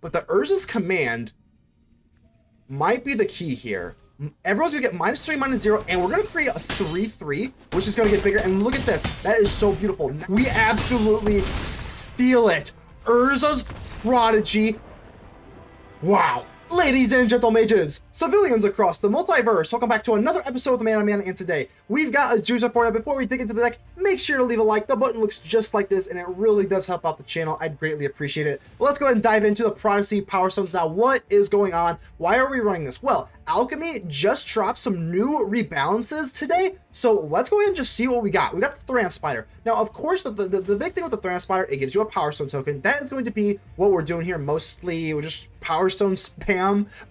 but the Urza's command might be the key here. Everyone's gonna get -3, -0, and we're gonna create a 3/3, which is gonna get bigger. And look at this. That is so beautiful. We absolutely steal it. Urza's Prodigy. Wow. Ladies and gentlemages, civilians across the multiverse, welcome back to another episode of the Man on Man, and today we've got a juicer for you. Before we dig into the deck, make sure to leave a like. The button looks just like this, and it really does help out the channel. I'd greatly appreciate it. But let's go ahead and dive into the Prodigy Powerstones now. What is going on? Why are we running this? Well, Alchemy just dropped some new rebalances today, so let's go ahead and just see what we got. We got the A-Thran Spider. Now, of course, the big thing with the A-Thran Spider, it gives you a Powerstone token. That is going to be what we're doing here. Mostly, we're just Powerstone spam.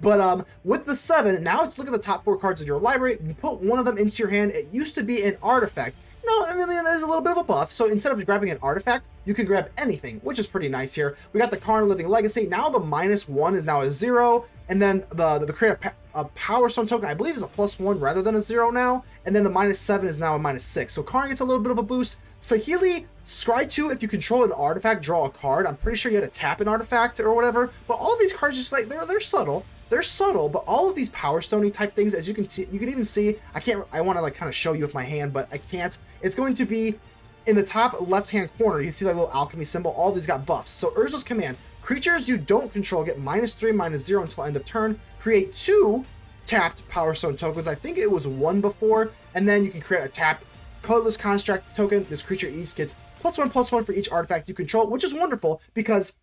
But with the 7, now let's look at the top 4 cards of your library. You put one of them into your hand. It used to be an artifact. No, I mean, there's a little bit of a buff. So instead of grabbing an artifact, you can grab anything, which is pretty nice here. We got the A-Karn Living Legacy. Now the -1 is now a 0. And then the create a Powerstone token, I believe, is a +1 rather than a 0 now. And then the -7 is now a -6. So A-Karn gets a little bit of a boost. A-Saheeli, scry 2, if you control an artifact, draw a card. I'm pretty sure you had to tap an artifact or whatever. But all of these cards, just like, they're subtle. They're subtle, but all of these Power Stone-y type things, as you can see, you can even see, I want to like kind of show you with my hand, but I can't. It's going to be in the top left-hand corner. You see that little alchemy symbol. All of these got buffs. So Urza's command, creatures you don't control get -3, -0 until end of turn. Create 2 tapped Power Stone tokens. I think it was 1 before. And then you can create a tapped colorless construct token. This creature each gets +1/+1 for each artifact you control, which is wonderful because,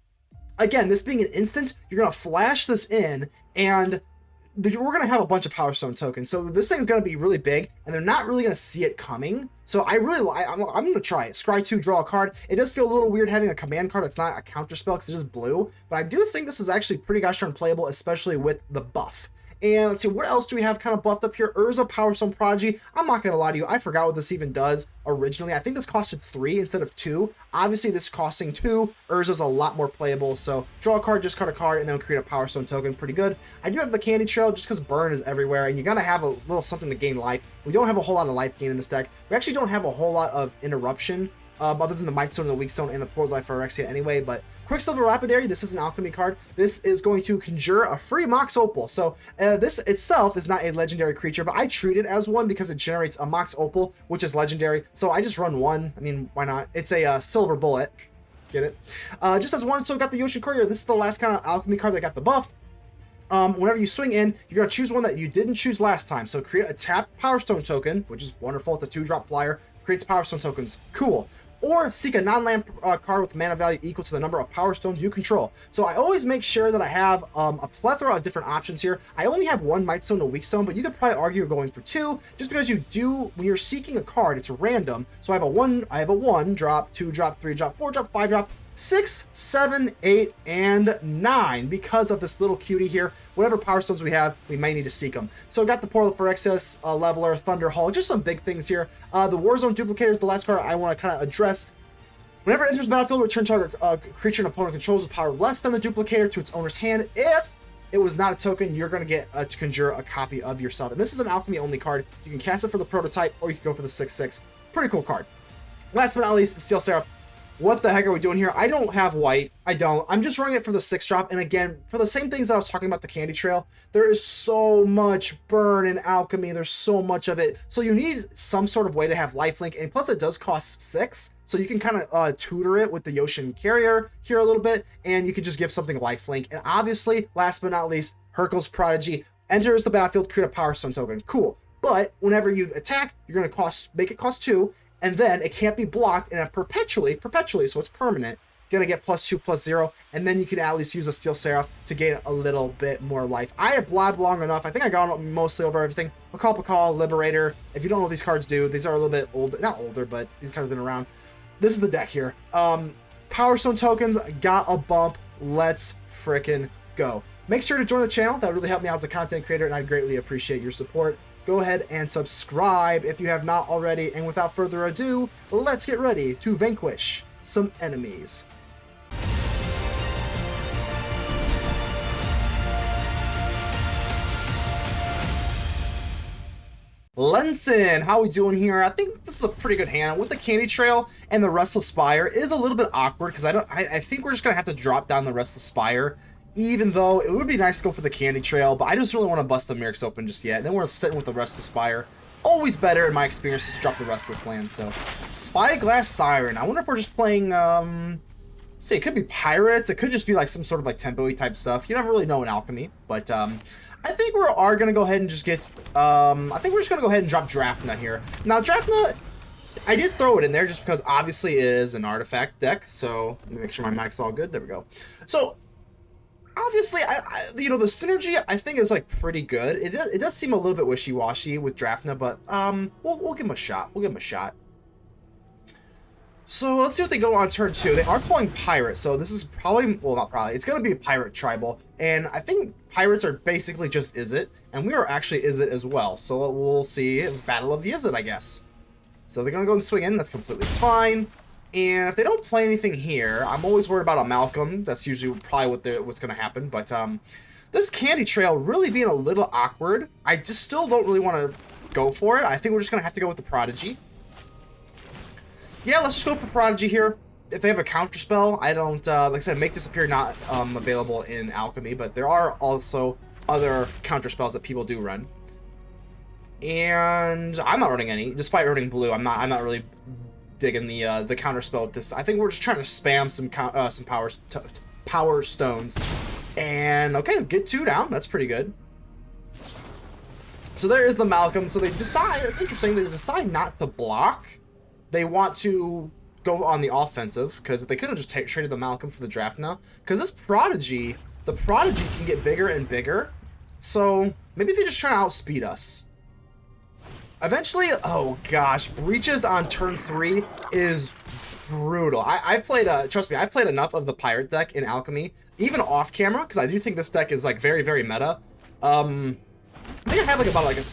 again, this being an instant, you're going to flash this in, and we're going to have a bunch of Power Stone tokens. So this thing's going to be really big, and they're not really going to see it coming. So I'm going to try it. Scry 2, draw a card. It does feel a little weird having a command card that's not a counter spell because it is blue, but I do think this is actually pretty gosh darn playable, especially with the buff. And let's see, what else do we have kind of buffed up here? Urza, Powerstone, Prodigy. I'm not going to lie to you, I forgot what this even does originally. I think this costed 3 instead of 2. Obviously, this costing 2. Urza's a lot more playable. So draw a card, discard a card, and then create a Powerstone token. Pretty good. I do have the Candy Trail just because burn is everywhere, and you're going to have a little something to gain life. We don't have a whole lot of life gain in this deck. We actually don't have a whole lot of interruption, other than the Mightstone and the Weakstone and the Port Life Phyrexia anyway. But Quicksilver Lapidary, this is an alchemy card. This is going to conjure a free Mox Opal. So this itself is not a legendary creature, but I treat it as one because it generates a Mox Opal, which is legendary. So I just run 1. I mean, why not? It's a silver bullet. Get it? Just as 1. So we got the Yotian Courier. This is the last kind of alchemy card that got the buff. Whenever you swing in, you're going to choose one that you didn't choose last time. So create a tapped Powerstone token, which is wonderful. It's a 2-drop flyer. Creates Powerstone tokens. Cool. Or seek a non-land card with mana value equal to the number of Power Stones you control. So I always make sure that I have a plethora of different options here. I only have 1 Mightstone and Weakstone, but you could probably argue you're going for 2, just because you do, when you're seeking a card, it's random. So I have a 1 drop, 2 drop, 3 drop, 4 drop, 5 drop, 6, 7, 8, and 9. Because of this little cutie here, whatever Power Stones we have, we might need to seek them. So I got the portal Phyrexia, Leveler, Thunderhulk, just some big things here. The Warzone Duplicator is the last card I want to kind of address. Whenever it enters the battlefield, return target creature an opponent controls with power less than the Duplicator to its owner's hand. If it was not a token, you're going to get to conjure a copy of yourself. And this is an alchemy only card. You can cast it for the prototype, or you can go for the 6/6. Pretty cool card. Last but not least, the Steel Seraph. What the heck are we doing here? I don't have white. I don't. I'm just running it for the 6-drop. And again, for the same things that I was talking about the Candy Trail, there is so much burn in alchemy. There's so much of it. So you need some sort of way to have lifelink. And plus it does cost 6. So you can kind of tutor it with the Yotian Courier here a little bit. And you can just give something lifelink. And obviously, last but not least, Hurkyl's Prodigy enters the battlefield, create a Power Stone token. Cool. But whenever you attack, you're going to make it cost 2. And then it can't be blocked, and it perpetually, so it's permanent, gonna get +2/+0, and then you can at least use a Steel Seraph to gain a little bit more life. I have blabbed long enough. I think I got mostly over everything. Pakal, Liberator. If you don't know what these cards do, these are a little bit old, not older, but these cards have been around. This is the deck here. Power Stone tokens got a bump. Let's frickin' go. Make sure to join the channel. That would really help me out as a content creator, and I'd greatly appreciate your support. Go ahead and subscribe if you have not already. And without further ado, let's get ready to vanquish some enemies. Lenson, how we doing here? I think this is a pretty good hand. With the Candy Trail and the Restless Spire is a little bit awkward because I think we're just gonna have to drop down the Restless Spire even though it would be nice to go for the Candy Trail, but I just really want to bust the Mirrex open just yet. And then we're sitting with the Restless Spire. Always better, in my experience, to drop the Restless land. So, Spyglass Siren. I wonder if we're just playing, see, it could be Pirates. It could just be like some sort of like tempo-y type stuff. You never really know in Alchemy. But, I think we are going to go ahead and just get, I think we're just going to go ahead and drop Drafna here. Now, Drafna, I did throw it in there just because obviously it is an artifact deck. So, let me make sure my mic's all good. There we go. So, obviously, you know, the synergy I think is like pretty good. It does seem a little bit wishy-washy with Drafna, but we'll give him a shot. We'll give him a shot. So let's see what they go on turn 2. They are calling Pirate, so this is probably, well, not probably, it's going to be a Pirate Tribal, and I think Pirates are basically just Izzet, and we are actually Izzet as well, so we'll see Battle of the Izzet, I guess. So they're going to go and swing in, that's completely fine, and if they don't play anything here, I'm always worried about a Malcolm, that's usually probably what's going to happen, but this Candy Trail really being a little awkward, I just still don't really want to go for it. I think we're just going to have to go with the Prodigy. Yeah, let's just go for Prodigy here. If they have a counter spell, I don't, like I said, Make Disappear not available in Alchemy, but there are also other counter spells that people do run. And I'm not running any, despite running blue. I'm not really digging the counter spell with this. I think we're just trying to spam some power stones. And okay, get 2 down. That's pretty good. So there is the Malcolm. So they decide, it's interesting, they decide not to block. They want to go on the offensive, because they could have just traded the Malcolm for the Drafna. Because this Prodigy, the Prodigy can get bigger and bigger. So maybe they just try to outspeed us. Eventually, oh gosh, Breaches on turn 3 is brutal. I've played, trust me, I've played enough of the Pirate deck in Alchemy, even off camera, because I do think this deck is like very, very meta. I think I have like about like a,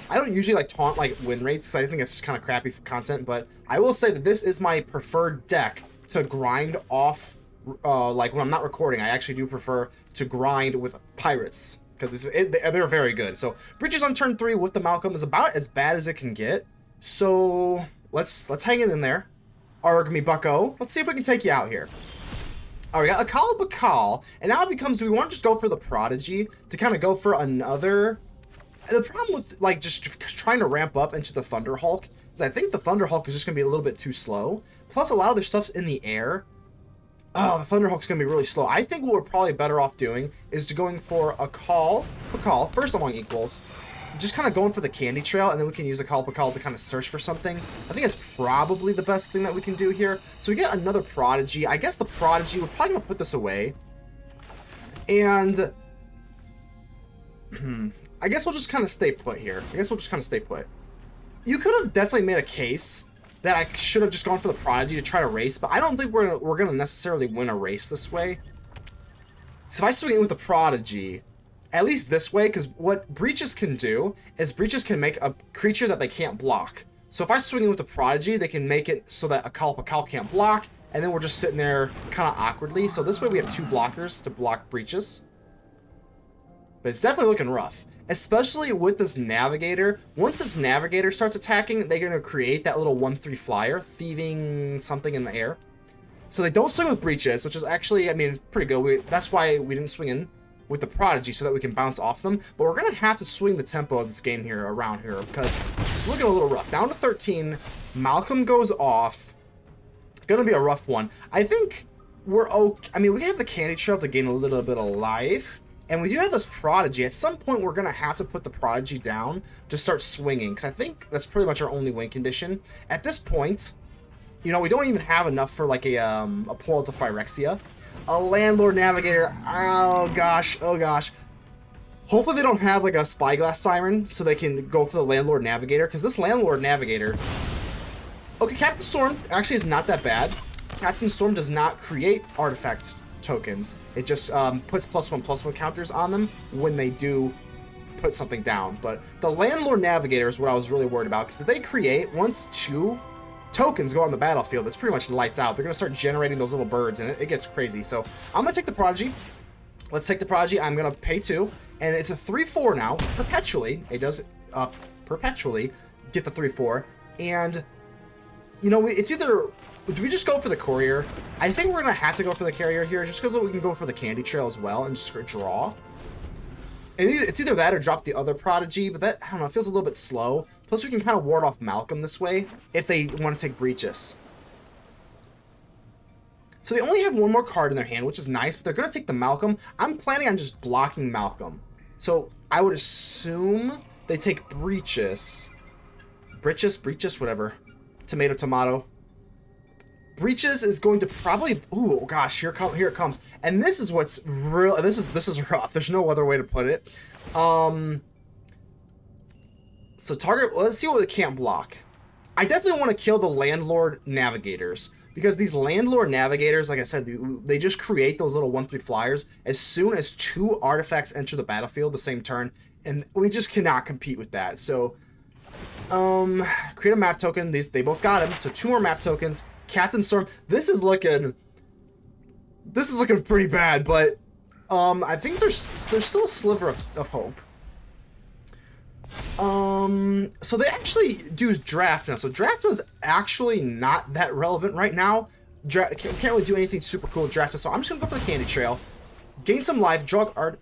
I don't usually like taunt like win rates because I think it's just kind of crappy for content, but I will say that this is my preferred deck to grind off, like when I'm not recording. I actually do prefer to grind with Pirates because they're very good. So Breaches on turn 3 with the Malcolm is about as bad as it can get. So let's hang it in there. Argamy Bucko, let's see if we can take you out here. All right, we got Akal Pakal, and now it becomes, do we want to just go for the Prodigy to kind of go for another? The problem with like just trying to ramp up into the Thunderhulk is I think the Thunderhulk is just going to be a little bit too slow. Plus, a lot of their stuff's in the air. Oh, the Thunderhulk's going to be really slow. I think what we're probably better off doing is to going for Pakal, first among equals. Just kind of going for the Candy Trail, and then we can use Akal Pakal to kind of search for something. I think that's probably the best thing that we can do here. So we get another Prodigy. I guess the Prodigy, we're probably going to put this away. And I guess we'll just kind of stay put here. You could have definitely made a case that I should have just gone for the Prodigy to try to race, but I don't think we're gonna necessarily win a race this way. So if I swing in with the Prodigy, at least this way, because what Breaches can do is Breaches can make a creature that they can't block. So if I swing in with the Prodigy, they can make it so that Akal Pakal can't block, and then we're just sitting there kind of awkwardly. So this way we have 2 blockers to block Breaches. But it's definitely looking rough. Especially with this Navigator. Once this Navigator starts attacking, they're going to create that little 1/3 flyer, thieving something in the air. So they don't swing with Breaches, which is actually, I mean, pretty good. That's why we didn't swing in with the Prodigy, so that we can bounce off them. But we're going to have to swing the tempo of this game here, around here, because it's looking a little rough. Down to 13, Malcolm goes off. Going to be a rough one. I think we're okay. I mean, we can have the Candy Trail to gain a little bit of life. And we do have this Prodigy. At some point, we're going to have to put the Prodigy down to start swinging, because I think that's pretty much our only win condition. At this point, you know, we don't even have enough for like a portal to Phyrexia. A Landlord Navigator. Oh gosh, oh gosh. Hopefully they don't have like a Spyglass Siren so they can go for the Landlord Navigator, because this Landlord Navigator... Okay, Captain Storm actually is not that bad. Captain Storm does not create artifact tokens. It just puts +1/+1 counters on them when they do put something down. But the Landlord Navigator is what I was really worried about, because if they create, once 2 tokens go on the battlefield, it's pretty much lights out. They're going to start generating those little birds, and it gets crazy. So I'm going to take the Prodigy. Let's take the Prodigy. I'm going to pay 2, and it's a 3/4 now, perpetually. It does perpetually get the 3/4, and you know, it's either Do we just go for the Courier? I think we're going to have to go for the Courier here, just because we can go for the Candy Trail as well and just draw. And it's either that or drop the other Prodigy, but that, I don't know, it feels a little bit slow. Plus, we can kind of ward off Malcolm this way if they want to take Breaches. So they only have one more card in their hand, which is nice, but they're going to take the Malcolm. I'm planning on just blocking Malcolm. So I would assume they take Breaches. Breaches, whatever. Tomato, tomato. Breaches is going to probably, ooh, gosh, here it comes. And this is what's real, this is rough. There's no other way to put it. So target, let's see what they can't block. I definitely want to kill the Landlord Navigators, because these Landlord Navigators, like I said, they just create those little 1/3 flyers as soon as 2 artifacts enter the battlefield the same turn, and we just cannot compete with that. So, create a map token. They both got him, so 2 more map tokens. Captain Storm. This is looking pretty bad, but I think there's still a sliver of hope. So they actually do Drafna. So Drafna is actually not that relevant right now. Can't really do anything super cool with Drafna, so I'm just gonna go for the Candy Trail, gain some life, draw art.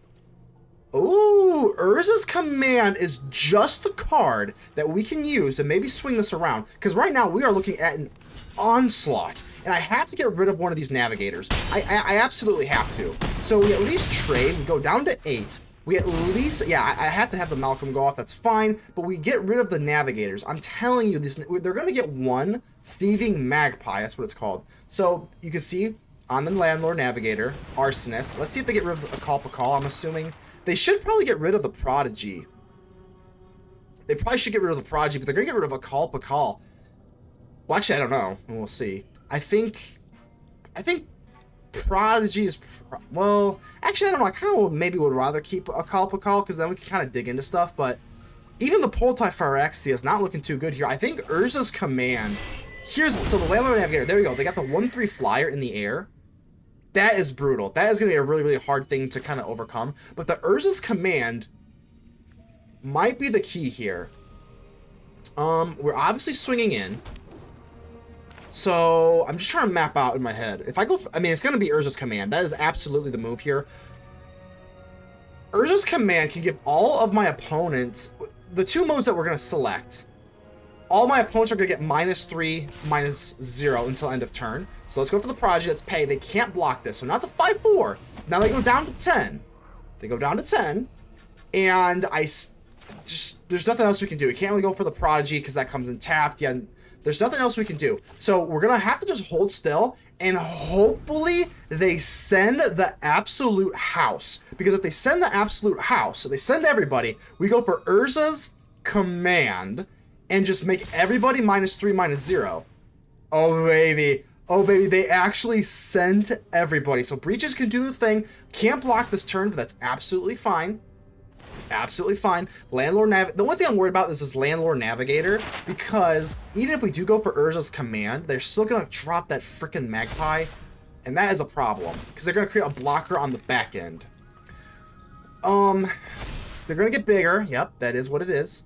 Ooh, Urza's Command is just the card that we can use and maybe swing this around, because right now we are looking at an onslaught, and I have to get rid of one of these Navigators. I absolutely have to. So we at least trade. We go down to 8. We at least, yeah, I have to have the Malcolm go off. That's fine, but we get rid of the Navigators. I'm telling you, they're going to get one Thieving Magpie. That's what it's called. So you can see on the Landlord Navigator, Arsonist. Let's see if they get rid of Akal Pakal. I'm assuming they should probably get rid of the Prodigy. They probably should get rid of the Prodigy, but they're going to get rid of Akal Pakal. Well, actually, I don't know. We'll see. I think Prodigy is... well, actually, I don't know. I kind of maybe would rather keep Akal Pakal, because then we can kind of dig into stuff, but even the Poltai Phyrexia is not looking too good here. I think Urza's Command... so the Landlord Navigator, there we go. They got the 1/3 flyer in the air. That is brutal. That is going to be a really, really hard thing to kind of overcome. But the Urza's Command might be the key here. We're obviously swinging in. So I'm just trying to map out in my head. If I go, I mean, it's going to be Urza's Command. That is absolutely the move here. Urza's Command can give all of my opponents, the 2 modes that we're going to select, all my opponents are going to get -3, -0 until end of turn. So let's go for the Prodigy. Let's pay. They can't block this. So now it's a 5/4. Now they go down to 10. They go down to 10. And there's nothing else we can do. We can't really go for the Prodigy because that comes in tapped. Yeah, there's nothing else we can do. So we're going to have to just hold still. And hopefully they send the Absolute House. Because if they send the Absolute House, so they send everybody, we go for Urza's Command and just make everybody -3, -0. Oh, baby. Oh, baby. They actually sent everybody. So Breaches can do the thing. Can't block this turn, but that's absolutely fine. Absolutely fine. Landlord the only thing I'm worried about is Landlord Navigator, because even if we do go for Urza's Command, they're still going to drop that freaking Magpie, and that is a problem, because they're going to create a blocker on the back end. They're going to get bigger. Yep, that is what it is.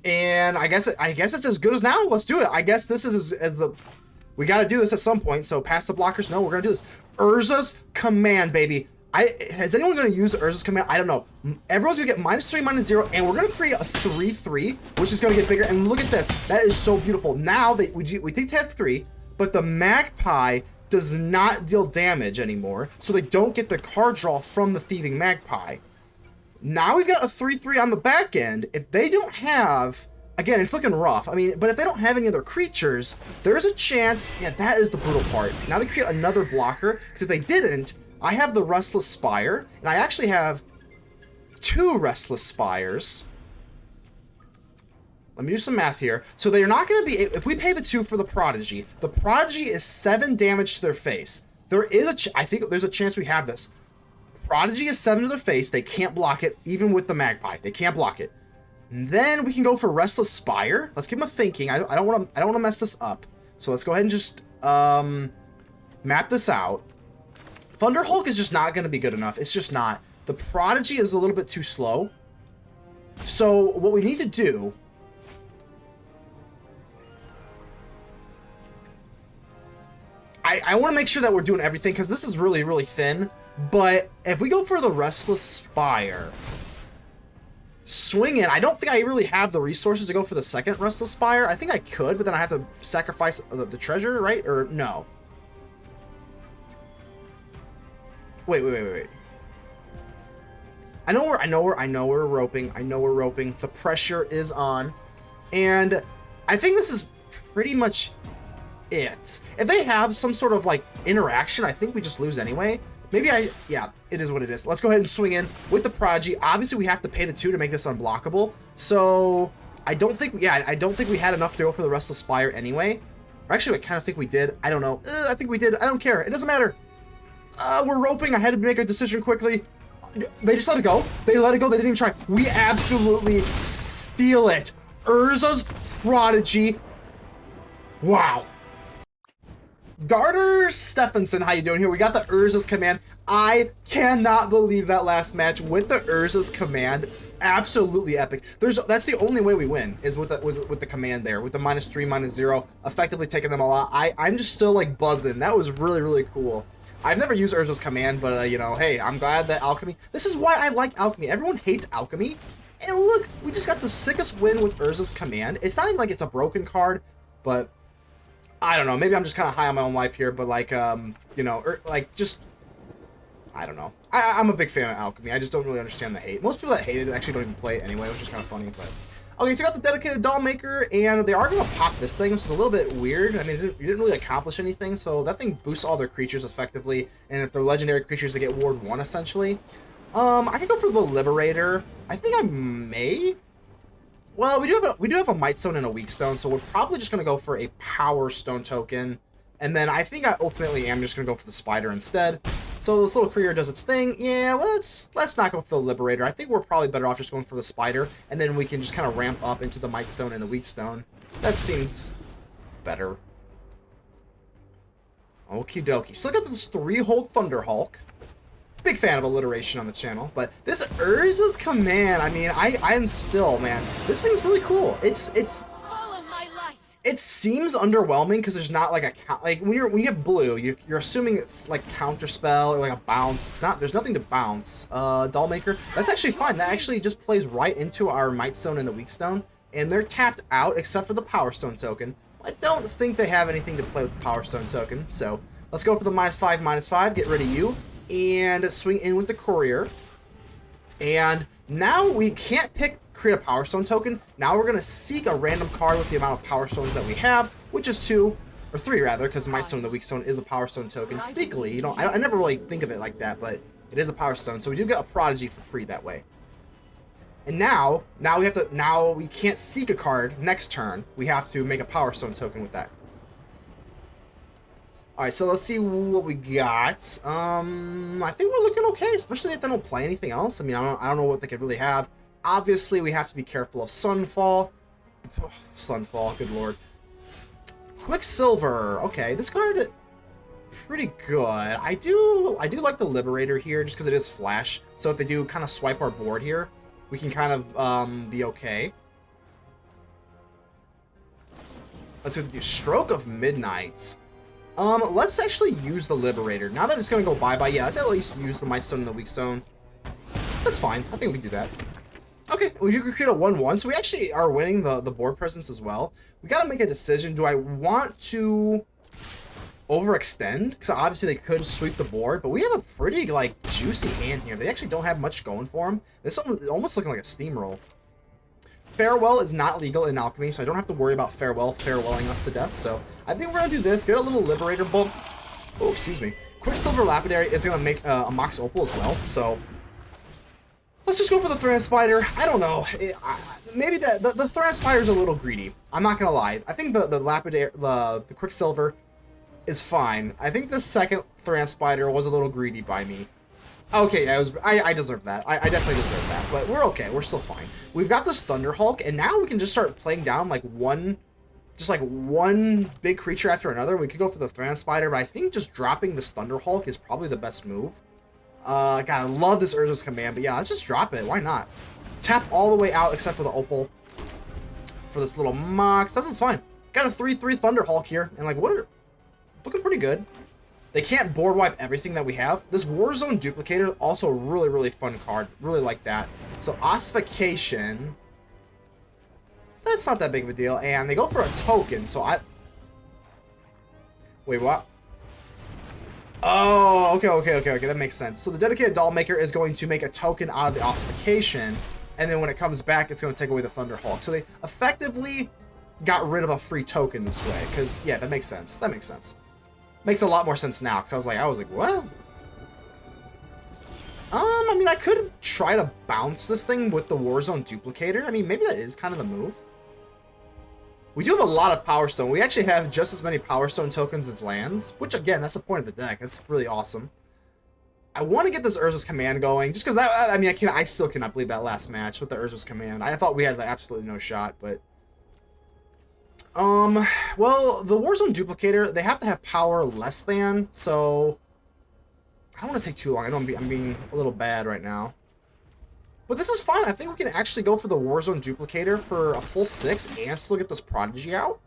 And I guess it's as good as now. Let's do it. I guess this is as the... we got to do this at some point, so past the blockers. No, we're going to do this. Urza's Command, baby. Is anyone going to use Urza's Command? I don't know. Everyone's going to get -3, -0, and we're going to create a 3/3, which is going to get bigger. And look at this. That is so beautiful. Now, we take tab 3, but the Magpie does not deal damage anymore, so they don't get the card draw from the Thieving Magpie. Now we've got a 3/3 on the back end. If they don't have... again, it's looking rough. I mean, but if they don't have any other creatures, there's a chance... yeah, that is the brutal part. Now they create another blocker, because if they didn't... I have the Restless Spire, and I actually have 2 Restless Spires. Let me do some math here. So they're not going to be... if we pay the 2 for the Prodigy, the Prodigy is 7 damage to their face. There is I think there's a chance we have this. Prodigy is 7 to their face. They can't block it, even with the Magpie. They can't block it. And then we can go for Restless Spire. Let's give them a thinking. I don't want to mess this up. So let's go ahead and just map this out. Thunderhulk is just not going to be good enough. It's just not. The Prodigy is a little bit too slow. So what we need to do I want to make sure that we're doing everything because this is really, really thin. But if we go for the Restless Spire, swing in. I don't think I really have the resources to go for the second Restless Spire. I think I could, but then I have to sacrifice the treasure, right? Or no? Wait. I know we're roping. I know we're roping. The pressure is on. And I think this is pretty much it. If they have some sort of like interaction, I think we just lose anyway. Maybe yeah, it is what it is. Let's go ahead and swing in with the Prodigy. Obviously, we have to pay the 2 to make this unblockable. So I don't think we had enough to go for the Restless Spire anyway. Or actually, I kind of think we did. I don't know. I think we did. I don't care. It doesn't matter. We're roping. I had to make a decision quickly. They just let it go. They let it go. They didn't even try. We absolutely steal it. Urza's Prodigy. Wow. Garter Stephenson, how you doing here? We got the Urza's Command. I cannot believe that last match with the Urza's Command. Absolutely epic. That's the only way we win is with the command there, with the -3, -0, effectively taking them all out. I'm just still like buzzing. That was really, really cool. I've never used Urza's Command, but you know, hey, I'm glad that Alchemy. This is why I like Alchemy. Everyone hates Alchemy, and look, we just got the sickest win with Urza's Command. It's not even like it's a broken card, but I don't know. Maybe I'm just kind of high on my own life here, but like, you know, like just, I don't know. I'm a big fan of Alchemy. I just don't really understand the hate. Most people that hate it actually don't even play it anyway, which is kind of funny. But okay, so we got the dedicated doll maker, and they are going to pop this thing, which is a little bit weird. I mean, you didn't really accomplish anything, so that thing boosts all their creatures effectively, and if they're legendary creatures, they get Ward 1 essentially. I could go for the Liberator. I think I may. Well, we do have a Mightstone and a Weakstone, so we're probably just gonna go for a Powerstone token, and then I think I ultimately am just gonna go for the Spider instead. So this little courier does its thing. Yeah, let's not go for the Liberator. I think we're probably better off just going for the Spider, and then we can just kind of ramp up into the Mightstone and the Weakstone. That seems better. Okie dokie. So look at this Threefold Thunderhulk. Big fan of alliteration on the channel, but this Urza's Command, I mean, I am still, man, this thing's really cool. It seems underwhelming because there's not like when you have blue, you're assuming it's like counter spell or like a bounce. It's not. There's nothing to bounce. Doll maker. That's actually fine. That actually just plays right into our Mightstone and the Weakstone, and they're tapped out except for the Powerstone token. I don't think they have anything to play with the Powerstone token, so let's go for the -5/-5. Get rid of you. And swing in with the Courier. And now we can't create a Powerstone token. Now we're going to seek a random card with the amount of Power Stones that we have, which is 2, or 3 rather, because Mightstone and the Weakstone is a Power Stone token. Sneakily, you know, I never really think of it like that, but it is a Power Stone, so we do get a Prodigy for free that way. And now we can't seek a card next turn. We have to make a Power Stone token with that. Alright, so let's see what we got. I think we're looking okay, especially if they don't play anything else. I mean, I don't know what they could really have. Obviously, we have to be careful of Sunfall. Oh, Sunfall, good lord. Quicksilver. Okay, this card pretty good. I do like the Liberator here just because it is flash. So if they do kind of swipe our board here, we can kind of be okay. Let's do Stroke of Midnight. Let's actually use the Liberator. Now that it's going to go bye-bye, yeah, let's at least use the Mightstone and the Weakstone. That's fine. I think we can do that. Okay, we do create a 1/1, so we actually are winning the board presence as well. We got to make a decision. Do I want to overextend? Because obviously they could sweep the board, but we have a pretty, like, juicy hand here. They actually don't have much going for them. This is almost looking like a steamroll. Farewell is not legal in Alchemy, so I don't have to worry about farewelling us to death. So I think we're going to do this, get a little Liberator bump. Oh, excuse me. Quicksilver Lapidary is going to make a Mox Opal as well, so let's just go for the A-Thran Spider. I don't know. Maybe the A-Thran Spider is a little greedy. I'm not going to lie. I think the Lapidary, the Quicksilver is fine. I think the second A-Thran Spider was a little greedy by me. Okay, I deserve that. I definitely deserve that, but we're okay. We're still fine. We've got this Thunderhulk, and now we can just start playing down like one big creature after another. We could go for the A-Thran Spider, but I think just dropping this Thunderhulk is probably the best move. God, I love this Urza's Command, but yeah, let's just drop it. Why not? Tap all the way out except for the Opal. For this little Mox. This is fine. Got a 3/3 Thunderhulk here, and like, what are... looking pretty good. They can't board wipe everything that we have. This Warzone Duplicator, also a really, really fun card. Really like that. So Ossification, that's not that big of a deal. And they go for a token, so I... Wait, what? Oh, okay. That makes sense. So the Dedicated Doll Maker is going to make a token out of the Ossification, and then when it comes back, it's going to take away the Thunderhulk. So they effectively got rid of a free token this way, because, yeah, that makes sense. That makes sense. Makes a lot more sense now, because I was like, what? I mean, I could try to bounce this thing with the Warzone Duplicator. I mean, maybe that is kind of the move. We do have a lot of Powerstone. We actually have just as many Powerstone tokens as lands, which, again, that's the point of the deck. That's really awesome. I want to get this Urza's Command going, just because that, I mean, I still cannot believe that last match with the Urza's Command. I thought we had absolutely no shot, but... well, the Warzone Duplicator, they have to have power less than, so... I don't want to take too long. I know I'm being a little bad right now. But this is fun. I think we can actually go for the Warzone Duplicator for a full 6 and still get this Prodigy out.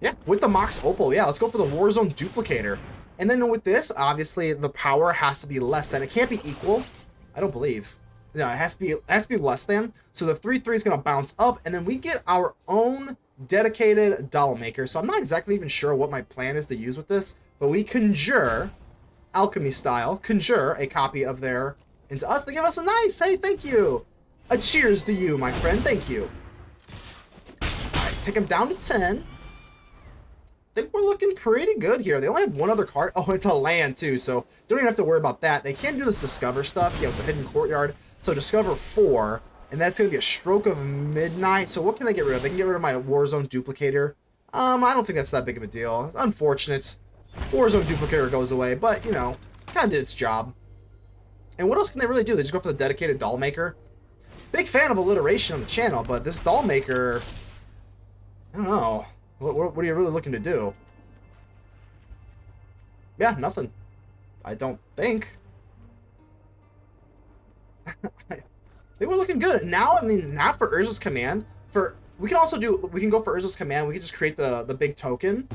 Yeah, with the Mox Opal. Yeah, let's go for the Warzone Duplicator. And then with this, obviously, the power has to be less than. It can't be equal. I don't believe. No, it has to be less than. So the 3/3 is going to bounce up, and then we get our own dedicated doll maker. So I'm not exactly even sure what my plan is to use with this, but we conjure, alchemy style, conjure a copy of their into us. They give us a nice, hey, thank you. A cheers to you, my friend. Thank you. All right, take them down to 10. I think we're looking pretty good here. They only have one other card. Oh, it's a land too, so don't even have to worry about that. They can do this Discover stuff, yeah, with the Hidden Courtyard. So Discover 4, and that's going to be a Stroke of Midnight. So what can they get rid of? They can get rid of my Warzone Duplicator. I don't think that's that big of a deal. It's unfortunate. Warzone Duplicator goes away, but, you know, kind of did its job. And what else can they really do? They just go for the dedicated doll maker. Big fan of alliteration on the channel, but this doll maker, I don't know. What are you really looking to do? Yeah, nothing. I don't think. I think we're looking good. Now, I mean, not for Urza's Command. We can go for Urza's Command. We can just create the big token.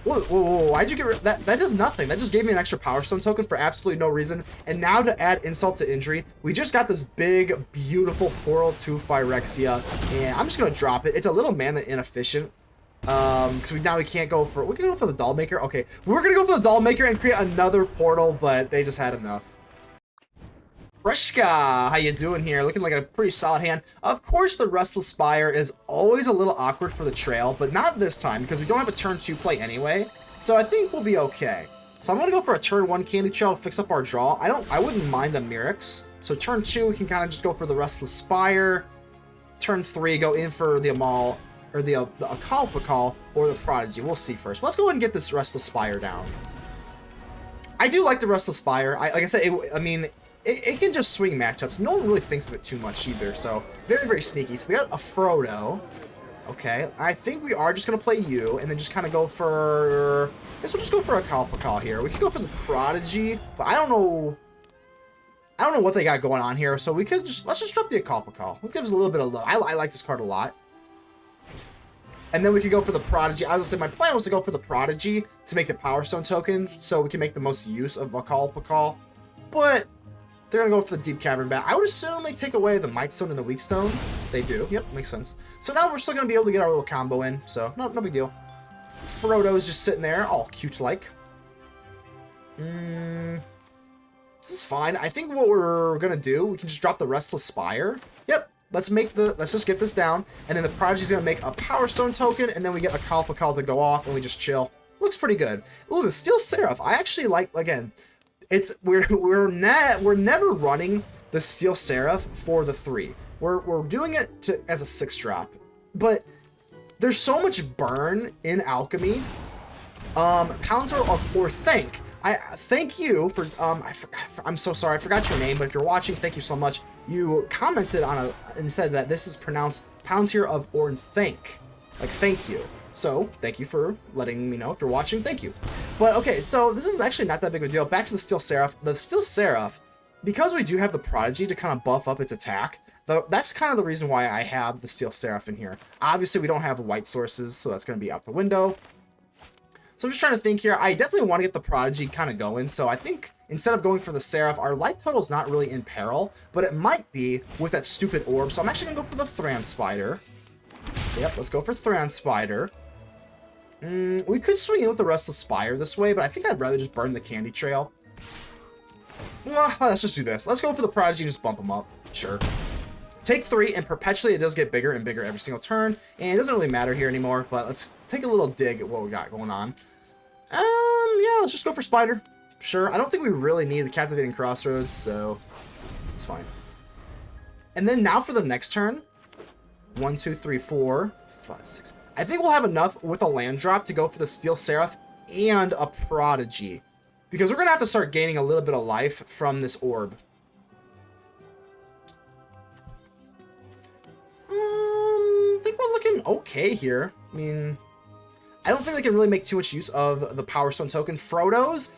Whoa, why'd you get rid of that? That does nothing. That just gave me an extra Powerstone token for absolutely no reason. And now to add insult to injury, we just got this big, beautiful Portal to Phyrexia. And I'm just going to drop it. It's a little mana inefficient. Because we can't go for... We can go for the Doll Maker. Okay, we're going to go for the Doll Maker and create another portal, but they just had enough. Freshka, how you doing here? Looking like a pretty solid hand. Of course, the Restless Spire is always a little awkward for the trail, but not this time because we don't have a turn 2 play anyway. So I think we'll be okay. So I'm gonna go for a turn 1 Candy Trail to fix up our draw. I wouldn't mind a Mirrex. So turn 2, we can kind of just go for the Restless Spire. Turn 3, go in for the Amal or the Akal Pakal or the Prodigy. We'll see first. Let's go ahead and get this Restless Spire down. I do like the Restless Spire. Like I said, it can just swing matchups. No one really thinks of it too much either, so very, very sneaky. So we got a Frodo. Okay, I think we are just going to play you, and then just kind of go for... I guess we'll just go for a Pakal here. We could go for the Prodigy, but I don't know what they got going on here, so we could just... Let's just drop the Pakal. It gives a little bit of love. I like this card a lot. And then we could go for the Prodigy. As I said, my plan was to go for the Prodigy to make the Powerstone token, so we can make the most use of Pakal. But... they're going to go for the Deep Cavern Bat. I would assume they take away the Mightstone and the Weakstone. They do. Yep, makes sense. So now we're still going to be able to get our little combo in. So, no big deal. Frodo's just sitting there, all cute-like. This is fine. I think what we're going to do, we can just drop the Restless Spire. Yep, let's just get this down. And then the Prodigy's going to make a Powerstone token, and then we get a Pakal to go off, and we just chill. Looks pretty good. Ooh, the Steel Seraph. I actually like, again... we're never running the Steel Seraph for the 3. We're doing it as a 6-drop, but there's so much burn in Alchemy. Pouncer or Thank. Thank you for I'm so sorry, I forgot your name, but if you're watching, thank you so much. You commented on and said that this is pronounced Pouncer of or Thank, like thank you. So, thank you for letting me know. If you're watching, thank you. But, okay, so this is actually not that big of a deal. Back to the Steel Seraph. The Steel Seraph, because we do have the Prodigy to kind of buff up its attack, that's kind of the reason why I have the Steel Seraph in here. Obviously, we don't have white sources, so that's going to be out the window. So I'm just trying to think here. I definitely want to get the Prodigy kind of going. So I think instead of going for the Seraph, our life total is not really in peril, but it might be with that stupid orb. So I'm actually going to go for the A-Thran Spider. Yep, let's go for A-Thran Spider. We could swing in with the Restless Spire this way, but I think I'd rather just burn the Candy Trail. Well, let's just do this. Let's go for the Prodigy and just bump them up. Sure. Take 3, and perpetually it does get bigger and bigger every single turn, and it doesn't really matter here anymore, but let's take a little dig at what we got going on. Yeah, let's just go for Spider. Sure, I don't think we really need the Captivating Crossroads, so it's fine. And then now for the next turn, 1, 2, 3, 4, 5, 6. I think we'll have enough with a land drop to go for the Steel Seraph and a Prodigy, because we're going to have to start gaining a little bit of life from this orb. I think we're looking okay here. I mean, I don't think they can really make too much use of the Powerstone token. Frodo's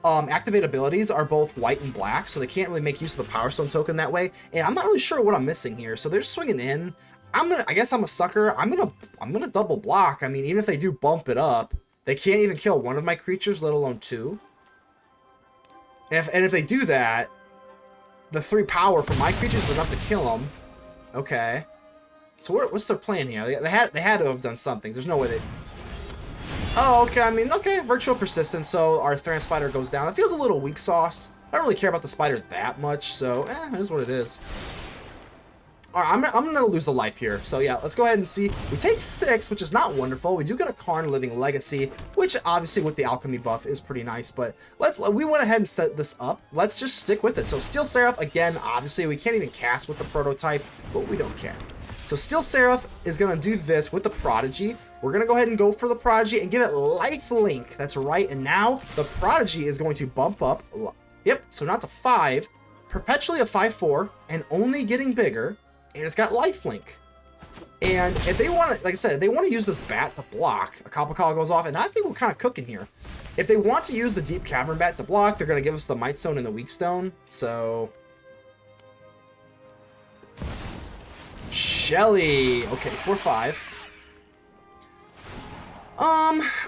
activate abilities are both white and black, so they can't really make use of the Powerstone token that way. And I'm not really sure what I'm missing here. So they're swinging in. I guess I'm a sucker. I'm gonna double block. I mean, even if they do bump it up, they can't even kill one of my creatures, let alone 2. And if they do that, the 3 power for my creatures is enough to kill them. Okay. So what's their plan here? They had to have done something. There's no way they... Oh, okay. I mean, okay. Virtual Persistence. So our A-Thran Spider goes down. It feels a little weak sauce. I don't really care about the Spider that much. So, it is what it is. Alright, I'm going to lose the life here. So, yeah, let's go ahead and see. We take 6, which is not wonderful. We do get A-Karn Living Legacy, which obviously with the Alchemy buff is pretty nice. But we went ahead and set this up. Let's just stick with it. So, Steel Seraph, again, obviously we can't even cast with the prototype, but we don't care. So Steel Seraph is going to do this with the Prodigy. We're going to go ahead and go for the Prodigy and give it lifelink. That's right. And now the Prodigy is going to bump up. Yep. So now it's a 5. Perpetually a 5/4 and only getting bigger. And it's got lifelink. And if they want to, like I said, if they want to use this bat to block, a Pakal goes off. And I think we're kind of cooking here. If they want to use the Deep Cavern bat to block, they're going to give us the Mightstone and the Weakstone. So... Shelly. Okay, 4/5.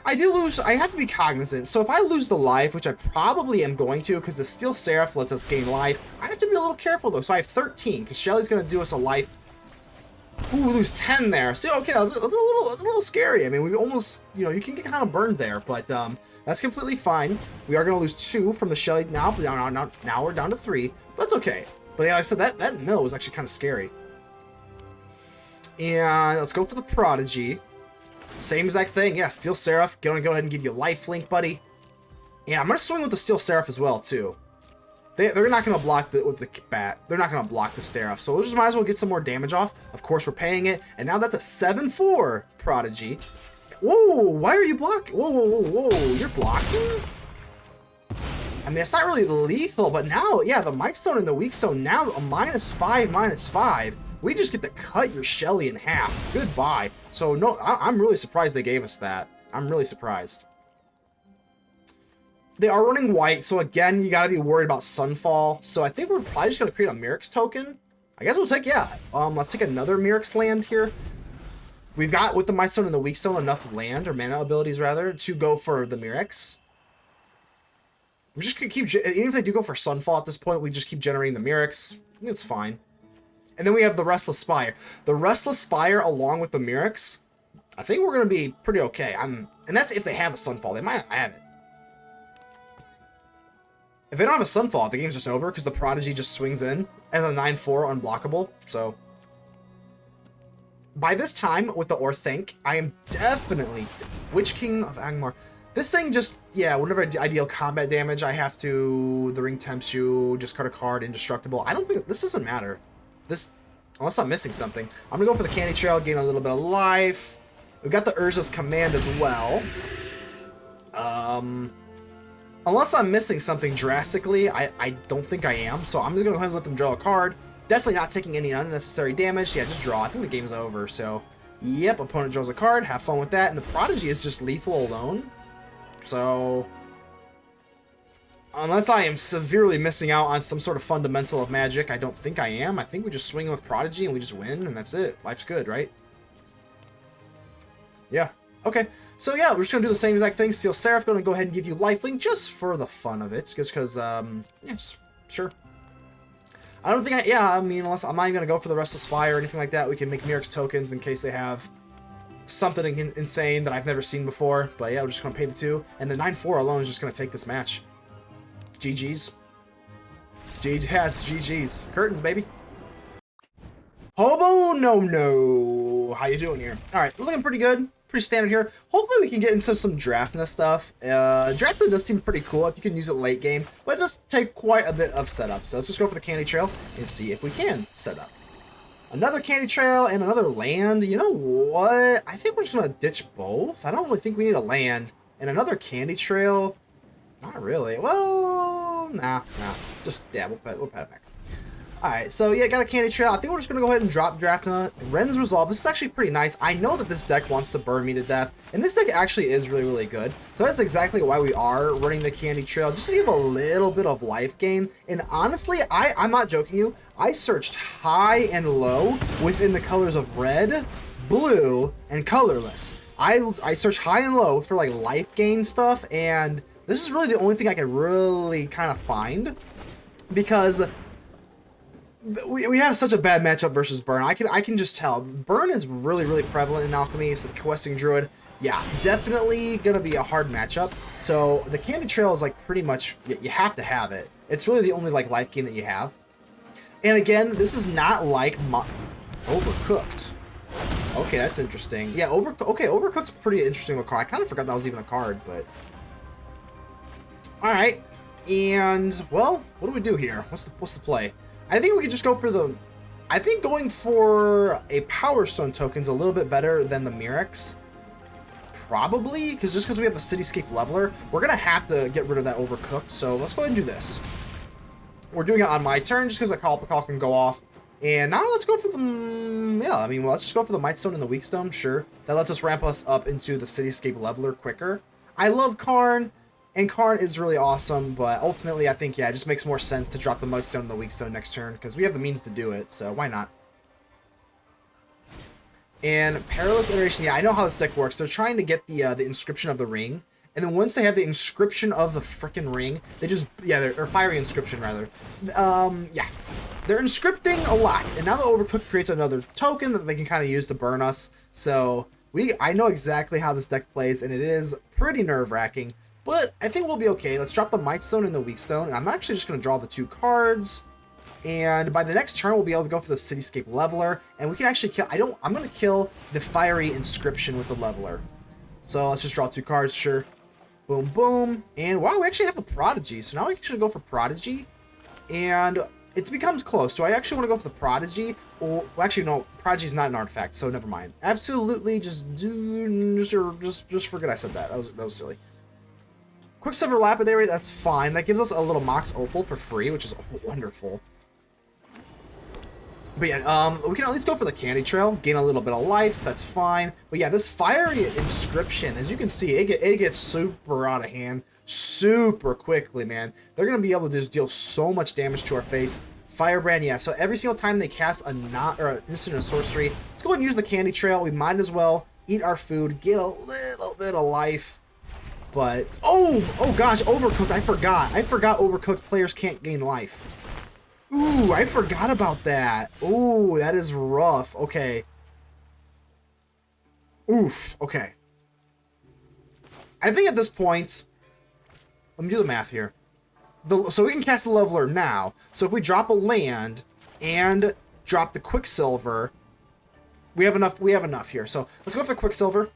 I do lose. I have to be cognizant. So if I lose the life, which I probably am going to, because the Steel Seraph lets us gain life, I have to be a little careful though. So I have 13, because Shelly's going to do us a life. Ooh, we lose 10 there. So okay, that's a little scary. I mean, we almost, you can get kind of burned there, but that's completely fine. We are going to lose 2 from the Shelly now. Now we're down to 3. But that's okay. But yeah, like I said, that mill was actually kind of scary. And let's go for the Prodigy. Same exact thing. Yeah, Steel Seraph. Gonna go ahead and give you lifelink, buddy. And I'm gonna swing with the Steel Seraph as well, too. They're not gonna block with the bat. They're not gonna block the Seraph. So we just might as well get some more damage off. Of course, we're paying it. And now that's a 7/4 Prodigy. Whoa, why are you blocking? Whoa. You're blocking? I mean, it's not really lethal, but now, yeah, the Mightstone and the Weakstone, now a -5/-5. We just get to cut your Shelly in half. Goodbye. So, no, I'm really surprised they gave us that. I'm really surprised. They are running white, so again, you gotta be worried about Sunfall. So I think we're probably just gonna create a Mirrex token. I guess we'll take, yeah. Let's take another Mirrex land here. We've got, with the Mightstone and the Weakstone, enough land, or mana abilities rather, to go for the Mirrex. We're just gonna keep, even if they do go for Sunfall at this point, we just keep generating the Mirrex. I think it's fine. And then we have the Restless Spire. The Restless Spire along with the Mirrex, I think we're going to be pretty okay. And that's if they have a Sunfall. They might not have it. If they don't have a Sunfall, the game's just over because the Prodigy just swings in as a 9/4 unblockable. So by this time with the Orthanc, I am definitely Witch King of Angmar. This thing just, yeah, whenever I deal combat damage, I have to, the Ring Tempts You, discard a card, indestructible. I don't think, this doesn't matter. This, unless I'm missing something. I'm gonna go for the Candy Trail, gain a little bit of life. We've got the Urza's Command as well. Unless I'm missing something drastically, I don't think I am. So I'm just gonna go ahead and let them draw a card. Definitely not taking any unnecessary damage. Yeah, just draw. I think the game's over. So, yep, opponent draws a card. Have fun with that. And the Prodigy is just lethal alone. So, unless I am severely missing out on some sort of fundamental of Magic, I don't think I am. I think we just swing in with Prodigy and we just win, and that's it. Life's good, right? Yeah. Okay. So yeah, we're just gonna do the same exact thing. Steel Seraph, gonna go ahead and give you lifelink just for the fun of it, just because, yeah, just, sure. I don't think I mean, unless I'm not even gonna go for the Restless Spire or anything like that. We can make Mirrex tokens in case they have something insane that I've never seen before. But yeah, we're just gonna pay the 2, and the 9/4 alone is just gonna take this match. GG's. Yeah, it's GG's. Curtains, baby. Hobo no. How you doing here? All right, looking pretty good. Pretty standard here. Hopefully we can get into some Drafna stuff. Drafna does seem pretty cool if you can use it late game, but it does take quite a bit of setup. So let's just go for the Candy Trail and see if we can set up. Another Candy Trail and another land. You know what? I think we're just going to ditch both. I don't really think we need a land. And another Candy Trail? Not really. Well, nah. Just, yeah, we'll pet it back. Alright, so yeah, got a Candy Trail. I think we're just going to go ahead and drop Drafna. Ren's Resolve. This is actually pretty nice. I know that this deck wants to burn me to death, and this deck actually is really, really good. So that's exactly why we are running the Candy Trail, just to give a little bit of life gain. And honestly, I'm not joking you, I searched high and low within the colors of red, blue, and colorless. I searched high and low for like life gain stuff, and this is really the only thing I can really kind of find, because we have such a bad matchup versus Burn. I can just tell. Burn is really, really prevalent in Alchemy, so the Questing Druid, yeah, definitely gonna be a hard matchup. So the Candy Trail is like pretty much, you have to have it. It's really the only like life gain that you have. And again, this is not like Overcooked. Okay, that's interesting. Yeah, Overcooked's pretty interesting with a card. I kind of forgot that was even a card, but all right. And well, what do we do here? What's the play? I think we could just go for the... I think going for a Powerstone token's a little bit better than the Mirrex. Probably, because we have the Cityscape Leveler, we're going to have to get rid of that Overcooked. So let's go ahead and do this. We're doing it on my turn just because Pakal can go off. And now let's go for the... Yeah, I mean, well, let's just go for the Mightstone and the Weakstone, sure. That lets us ramp us up into the Cityscape Leveler quicker. I love Karn. And Karn is really awesome, but ultimately I think, yeah, it just makes more sense to drop the Mightstone and the Weakstone next turn, because we have the means to do it, so why not? And Perilous Iteration, yeah, I know how this deck works. They're trying to get the Inscription of the Ring, and then once they have the Inscription of the frickin' Ring, they just, yeah, or Fiery Inscription, rather. Yeah, they're inscripting a lot, and now the Overcooked creates another token that they can kind of use to burn us, so I know exactly how this deck plays, and it is pretty nerve-wracking. But I think we'll be okay. Let's drop the Mightstone and the Weakstone. And I'm actually just going to draw the 2 cards. And by the next turn, we'll be able to go for the Cityscape Leveler. And we can actually kill... I'm going to kill the Fiery Inscription with the Leveler. So let's just draw 2 cards, sure. Boom, boom. And wow, we actually have the Prodigy. So now we can go for Prodigy. And it becomes close. So I actually want to go for the Prodigy. Well, actually, no. Prodigy's not an artifact, so never mind. Absolutely, just forget I said that. That was silly. Quicksilver Lapidary, that's fine. That gives us a little Mox Opal for free, which is wonderful. But yeah, we can at least go for the Candy Trail, gain a little bit of life, that's fine. But yeah, this Fiery Inscription, as you can see, it gets super out of hand super quickly, man. They're going to be able to just deal so much damage to our face. Firebrand, yeah, so every single time they cast an instant or sorcery, let's go ahead and use the Candy Trail. We might as well eat our food, get a little bit of life. But, oh gosh, Overcooked, I forgot Overcooked players can't gain life. Ooh, I forgot about that. Ooh, that is rough. Okay. Oof, okay. I think at this point, let me do the math here. So we can cast the Leveler now. So if we drop a land and drop the Quicksilver, we have enough here. So let's go for the Quicksilver.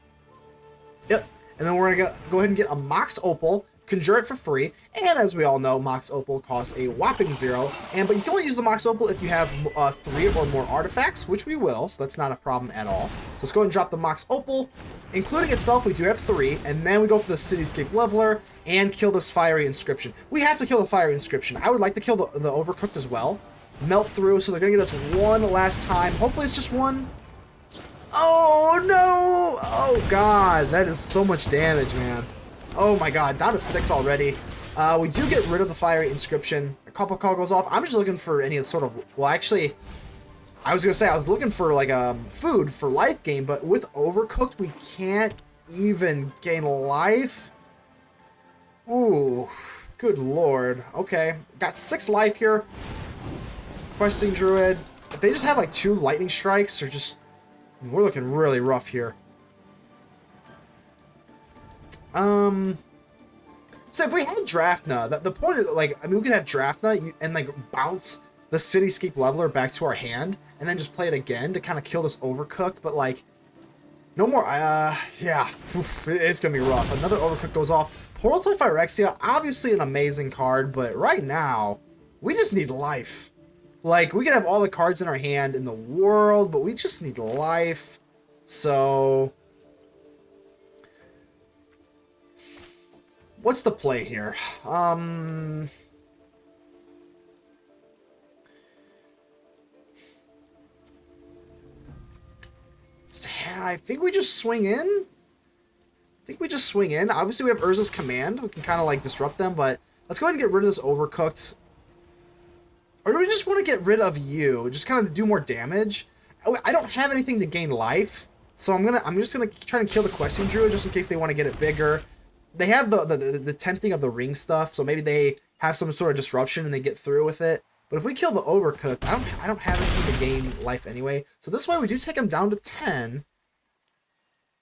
Yep. And then we're going to go ahead and get a Mox Opal, conjure it for free, and as we all know, Mox Opal costs a whopping 0, but you can only use the Mox Opal if you have 3 or more artifacts, which we will, so that's not a problem at all. So let's go ahead and drop the Mox Opal. Including itself, we do have 3, and then we go for the Cityscape Leveler and kill this Fiery Inscription. We have to kill the Fiery Inscription. I would like to kill the Overcooked as well. Melt through, so they're going to get us one last time. Hopefully it's just one. Oh, no! Oh, God. That is so much damage, man. Oh, my God. Down to 6 already. We do get rid of the Fiery Inscription. A couple call goes off. I'm just looking for any sort of... Well, actually, I was going to say I was looking for, like, food for life gain, but with Overcooked, we can't even gain life? Ooh, good lord. Okay, got 6 life here. Questing Druid. If they just have like 2 lightning strikes, or just... We're looking really rough here. So if we have Drafna, the point is, like, I mean, we could have Drafna and, like, bounce the Cityscape Leveler back to our hand, and then just play it again to kind of kill this Overcooked, but, like, no more, yeah, oof, it's gonna be rough. Another Overcooked goes off. Portal to Phyrexia, obviously an amazing card, but right now, we just need life. Like, we can have all the cards in our hand in the world, but we just need life, so... What's the play here? I think we just swing in. Obviously, we have Urza's Command. We can kind of, like, disrupt them, but let's go ahead and get rid of this Overcooked. Or do we just want to get rid of you? Just kind of do more damage? I don't have anything to gain life, so I'm just gonna try and kill the Questing Druid just in case they want to get it bigger. They have the tempting of the ring stuff, so maybe they have some sort of disruption and they get through with it. But if we kill the Overcooked, I don't have anything to gain life anyway. So this way we do take him down to 10.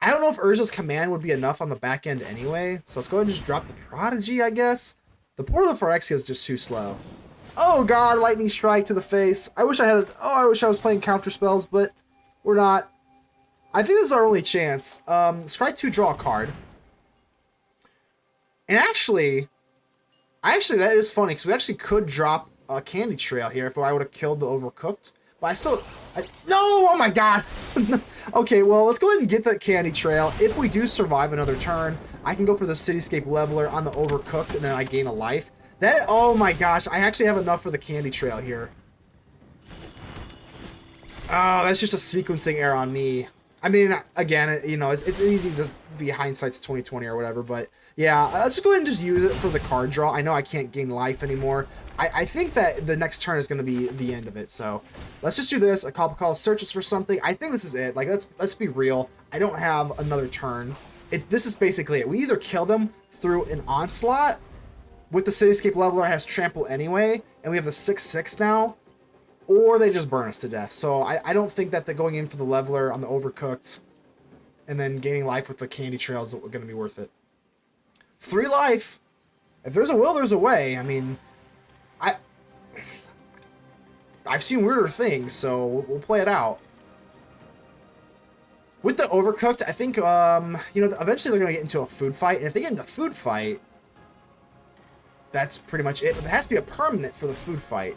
I don't know if Urza's Command would be enough on the back end anyway. So let's go ahead and just drop the Prodigy, I guess. The Portal of Phyrexia is just too slow. Oh god, Lightning Strike to the face. I wish I was playing counter spells, but we're not. I think this is our only chance. Scry 2, draw a card. And actually, that is funny, because we actually could drop a Candy Trail here if I would have killed the Overcooked. But no! Oh my god! Okay, well, let's go ahead and get that Candy Trail. If we do survive another turn, I can go for the Cityscape Leveler on the Overcooked, and then I gain a life. Oh my gosh, I actually have enough for the Candy Trail here. Oh, that's just a sequencing error on me. I mean, again, you know, it's easy to be hindsight's 2020 or whatever, but yeah, let's just go ahead and just use it for the card draw. I know I can't gain life anymore. I think that the next turn is going to be the end of it, so let's just do this. Pakal searches for something. I think this is it. Like, let's be real. I don't have another turn. This is basically it. We either kill them through an Onslaught with the Cityscape Leveler has Trample anyway, and we have the 6/6 now, or they just burn us to death. So I don't think that going in for the Leveler on the Overcooked and then gaining life with the Candy Trail is going to be worth it. 3 life. If there's a will, there's a way. I mean, I've seen weirder things, so we'll play it out. With the Overcooked, I think, you know, eventually they're going to get into a food fight, and if they get into a food fight, that's pretty much it. But it has to be a permanent for the food fight.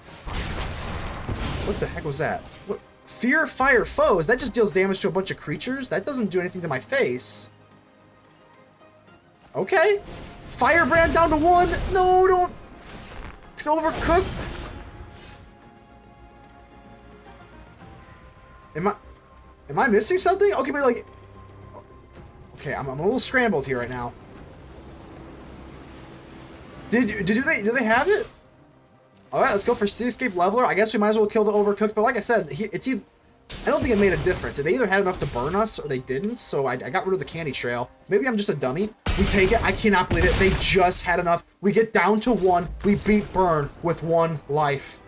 What the heck was that? What? Fear Fire Foes? That just deals damage to a bunch of creatures? That doesn't do anything to my face. Okay. Firebrand down to 1. No, don't. It's Overcooked. Am I missing something? Okay, but like... Okay, I'm a little scrambled here right now. Do they have it? Alright, let's go for Cityscape Leveler. I guess we might as well kill the Overcooked, but like I said, it's either... I don't think it made a difference. They either had enough to burn us, or they didn't, so I got rid of the Candy Trail. Maybe I'm just a dummy. We take it. I cannot believe it. They just had enough. We get down to 1. We beat Burn with 1 life.